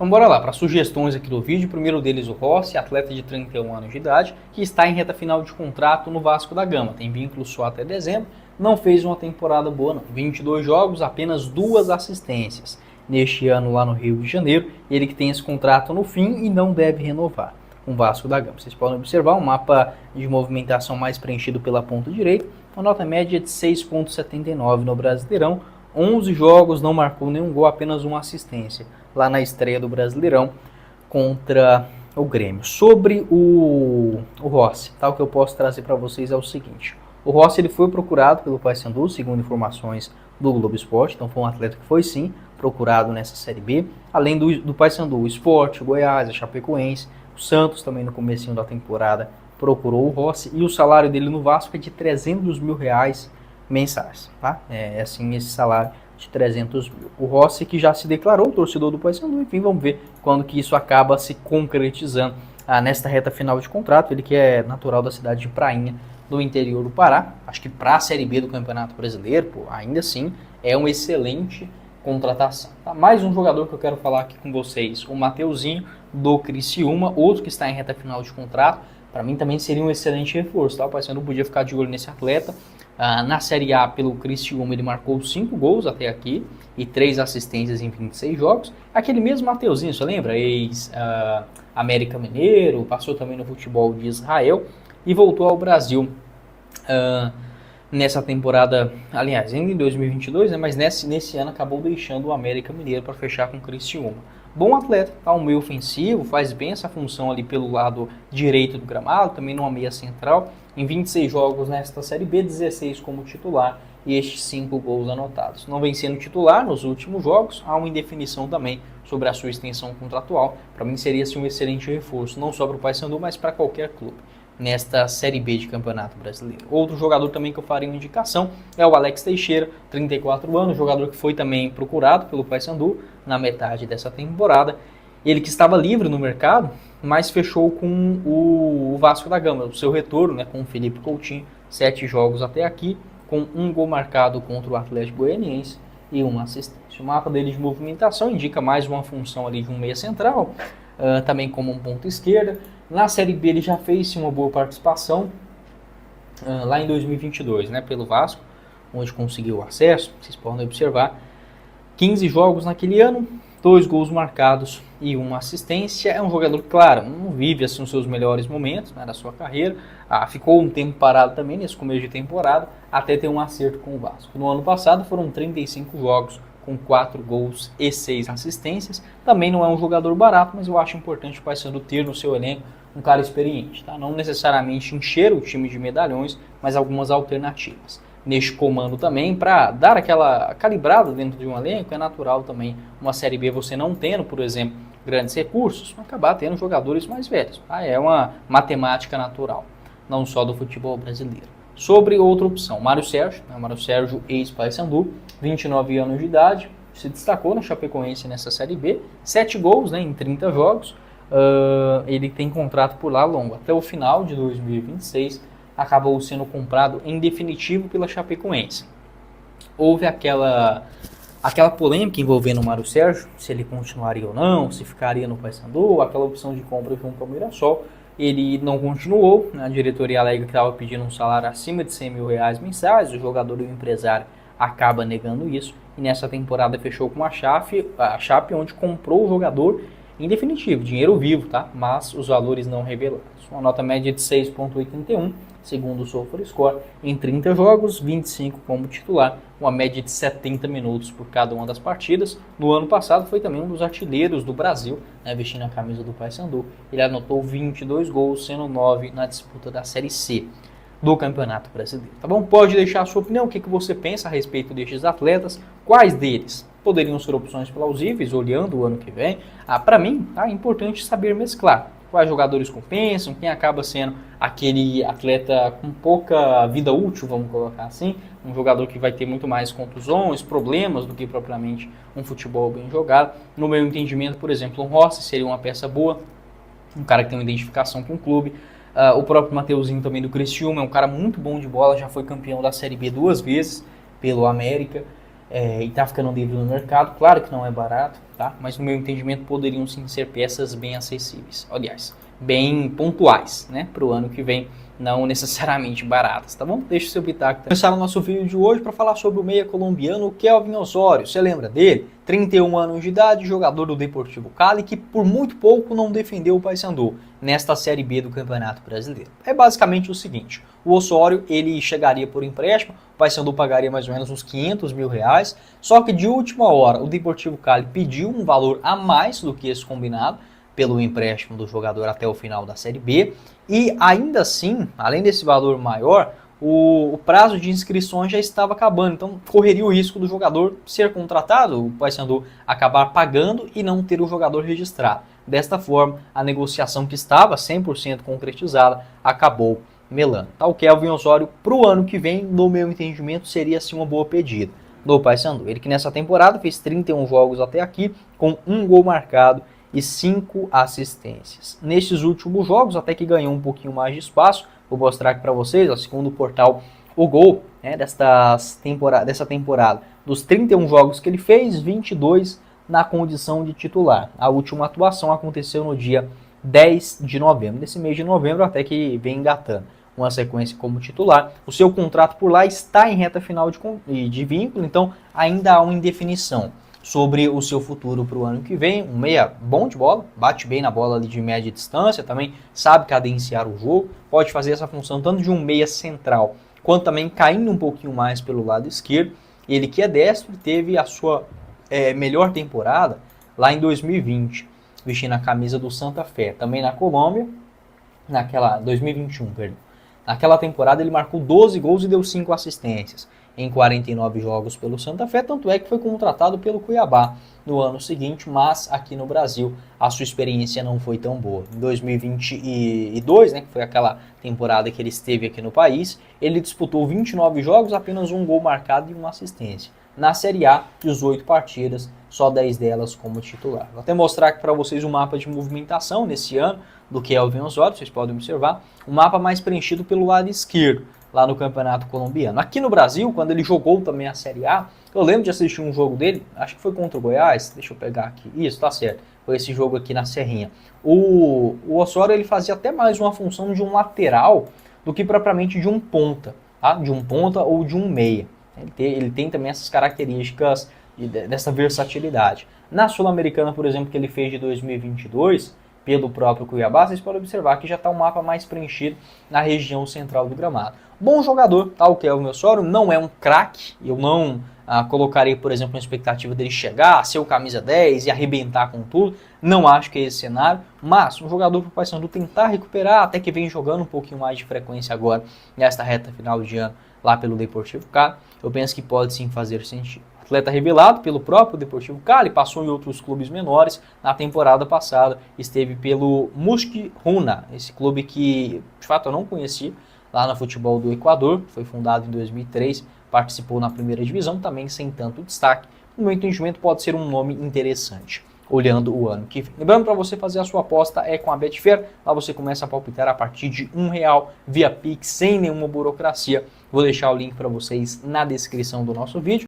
Então bora lá, para sugestões aqui do vídeo. O primeiro deles, o Rossi, atleta de 31 anos de idade, que está em reta final de contrato no Vasco da Gama. Tem vínculo só até dezembro, não fez uma temporada boa não. 22 jogos, apenas 2 assistências neste ano lá no Rio de Janeiro. Ele que tem esse contrato no fim e não deve renovar com o Vasco da Gama. Vocês podem observar um mapa de movimentação mais preenchido pela ponta direita, uma nota média de 6,79 no Brasileirão, 11 jogos, não marcou nenhum gol, apenas uma assistência lá na estreia do Brasileirão contra o Grêmio. Sobre o Rossi, tá, o que eu posso trazer para vocês é o seguinte: o Rossi ele foi procurado pelo Paysandu, segundo informações do Globo Esporte, então foi um atleta que foi sim procurado nessa Série B, além do Paysandu, o Sport, o Goiás, a Chapecoense, o Santos também no comecinho da temporada procurou o Rossi, e o salário dele no Vasco é de R$300 mil mensais, tá? É assim, esse salário de 300 mil. O Rossi que já se declarou torcedor do Paysandu, enfim, vamos ver quando que isso acaba se concretizando nesta reta final de contrato. Ele que é natural da cidade de Prainha, do interior do Pará. Acho que para a Série B do Campeonato Brasileiro, pô, ainda assim, é uma excelente contratação. Tá? Mais um jogador que eu quero falar aqui com vocês, o Mateuzinho, do Criciúma, outro que está em reta final de contrato. Para mim também seria um excelente reforço, tá? O Paysandu podia ficar de olho nesse atleta. Na Série A, pelo Criciúma, ele marcou 5 gols até aqui e 3 assistências em 26 jogos. Aquele mesmo Mateuzinho, você lembra? Ex-América Mineiro, passou também no futebol de Israel e voltou ao Brasil nessa temporada, aliás, ainda em 2022, né, mas nesse ano acabou deixando o América Mineiro para fechar com o Criciúma. Bom atleta, tá? Um meio ofensivo, faz bem essa função ali pelo lado direito do gramado, também numa meia central. Em 26 jogos nesta Série B, 16 como titular e estes 5 gols anotados. Não vem sendo titular nos últimos jogos, há uma indefinição também sobre a sua extensão contratual. Para mim seria assim, um excelente reforço, não só para o Paysandu, mas para qualquer clube nesta Série B de Campeonato Brasileiro. Outro jogador também que eu faria uma indicação é o Alex Teixeira, 34 anos, jogador que foi também procurado pelo Paysandu na metade dessa temporada. Ele que estava livre no mercado, mas fechou com o Vasco da Gama, o seu retorno, né, com o Felipe Coutinho, 7 jogos até aqui, com 1 gol marcado contra o Atlético Goianiense e uma assistência. O mapa dele de movimentação indica mais uma função ali de um meia central, também como um ponto esquerda. Na Série B ele já fez uma boa participação lá em 2022, né, pelo Vasco, onde conseguiu o acesso. Vocês podem observar 15 jogos naquele ano, 2 gols marcados e uma assistência. É um jogador que, claro, não vive assim, os seus melhores momentos, né, da sua carreira. Ficou um tempo parado também nesse começo de temporada, até ter um acerto com o Vasco. No ano passado foram 35 jogos, com 4 gols e 6 assistências. Também não é um jogador barato, mas eu acho importante o Paysandu ter no seu elenco um cara experiente, tá? Não necessariamente encher o time de medalhões, mas algumas alternativas. Neste comando também, para dar aquela calibrada dentro de um elenco, é natural também uma Série B você não tendo, por exemplo, grandes recursos, acabar tendo jogadores mais velhos. Tá? É uma matemática natural, não só do futebol brasileiro. Sobre outra opção, Mário Sérgio, né? Mário Sérgio, ex-Paysandu, 29 anos de idade, se destacou na Chapecoense nessa Série B, 7 gols, né, em 30 jogos. Ele tem contrato por lá longo, até o final de 2026, acabou sendo comprado em definitivo pela Chapecoense. Houve aquela polêmica envolvendo o Mário Sérgio, se ele continuaria ou não, se ficaria no Paysandu, aquela opção de compra junto ao Mirassol. Ele não continuou, a diretoria alega que estava pedindo um salário acima de R$100 mil mensais, o jogador e o empresário acaba negando isso, e nessa temporada fechou com a Chape, onde comprou o jogador em definitivo, dinheiro vivo, tá? Mas os valores não revelados. Uma nota média de 6,81, segundo o SofaScore, em 30 jogos, 25 como titular, uma média de 70 minutos por cada uma das partidas. No ano passado foi também um dos artilheiros do Brasil, né, vestindo a camisa do Paysandu. Ele anotou 22 gols, sendo 9 na disputa da Série C do Campeonato Brasileiro. Tá bom? Pode deixar a sua opinião, o que você pensa a respeito destes atletas, quais deles poderiam ser opções plausíveis, olhando o ano que vem. Para mim, é importante saber mesclar quais jogadores compensam, quem acaba sendo aquele atleta com pouca vida útil, vamos colocar assim, um jogador que vai ter muito mais contusões, problemas do que propriamente um futebol bem jogado. No meu entendimento, por exemplo, um Rossi seria uma peça boa, um cara que tem uma identificação com o clube. O próprio Mateuzinho também do Criciúma é um cara muito bom de bola, já foi campeão da Série B 2 vezes pelo América. e tá ficando livre no mercado. Claro que não é barato, tá? Mas no meu entendimento poderiam sim ser peças bem acessíveis. Aliás, bem pontuais, né? Para o ano que vem, não necessariamente baratas, tá bom? Deixa o seu pitaco. Começar o nosso vídeo de hoje para falar sobre o meia colombiano Kelvin Osório. Você lembra dele? 31 anos de idade, jogador do Deportivo Cali, que por muito pouco não defendeu o Paysandu nesta Série B do Campeonato Brasileiro. É basicamente o seguinte: o Osório ele chegaria por empréstimo, o Paysandu pagaria mais ou menos uns 500 mil reais, só que de última hora o Deportivo Cali pediu um valor a mais do que esse combinado pelo empréstimo do jogador até o final da Série B, e ainda assim, além desse valor maior, o prazo de inscrições já estava acabando, então correria o risco do jogador ser contratado, o Paysandu acabar pagando e não ter o jogador registrado. Desta forma, a negociação que estava 100% concretizada acabou melando. O Kelvin Osório para o ano que vem, no meu entendimento, seria assim uma boa pedida do Paysandu. Ele que nessa temporada fez 31 jogos até aqui, com 1 gol marcado e 5 assistências. Nesses últimos jogos, até que ganhou um pouquinho mais de espaço. Vou mostrar aqui para vocês, ó, segundo o portal O Gol, né, dessa temporada. Dos 31 jogos que ele fez, 22 na condição de titular. A última atuação aconteceu no dia 10 de novembro. Nesse mês de novembro, até que vem engatando uma sequência como titular. O seu contrato por lá está em reta final de vínculo, então ainda há uma indefinição sobre o seu futuro para o ano que vem. Um meia bom de bola, bate bem na bola ali de média distância, também sabe cadenciar o jogo, pode fazer essa função tanto de um meia central, quanto também caindo um pouquinho mais pelo lado esquerdo. Ele que é destro, teve a sua melhor temporada lá em 2020, vestindo a camisa do Santa Fé, também na Colômbia, 2021, perdão. Naquela temporada ele marcou 12 gols e deu 5 assistências em 49 jogos pelo Santa Fé, tanto é que foi contratado pelo Cuiabá no ano seguinte, mas aqui no Brasil a sua experiência não foi tão boa. Em 2022, né, que foi aquela temporada que ele esteve aqui no país, ele disputou 29 jogos, apenas 1 gol marcado e 1 assistência. Na Série A, 18 partidas, só 10 delas como titular. Vou até mostrar aqui para vocês o mapa de movimentação nesse ano do Kelvin Osório, vocês podem observar, o mapa mais preenchido pelo lado esquerdo, lá no Campeonato Colombiano. Aqui no Brasil, quando ele jogou também a Série A, eu lembro de assistir um jogo dele, acho que foi contra o Goiás, deixa eu pegar aqui, isso, tá certo, foi esse jogo aqui na Serrinha. O Osório ele fazia até mais uma função de um lateral do que propriamente de um ponta, tá? De um ponta ou de um meia. Ele tem também essas características dessa versatilidade. Na Sul-Americana, por exemplo, que ele fez de 2022, pelo próprio Cuiabá, vocês podem observar que já está um mapa mais preenchido na região central do gramado. Bom jogador, tá? O Kelvin Osório não é um craque, eu não colocarei, por exemplo, uma expectativa dele chegar, ser o camisa 10 e arrebentar com tudo, não acho que é esse cenário, mas um jogador para o Paysandu tentar recuperar, até que vem jogando um pouquinho mais de frequência agora, nesta reta final de ano, lá pelo Deportivo Cali, eu penso que pode sim fazer sentido. Atleta revelado pelo próprio Deportivo Cali, passou em outros clubes menores. Na temporada passada esteve pelo Musquiruna, esse clube que de fato eu não conhecia, lá no futebol do Equador, foi fundado em 2003, participou na primeira divisão, também sem tanto destaque. No meu entendimento pode ser um nome interessante, olhando o ano que vem. Lembrando, para você fazer a sua aposta é com a Betfair, lá você começa a palpitar a partir de R$1 via Pix, sem nenhuma burocracia. Vou deixar o link para vocês na descrição do nosso vídeo.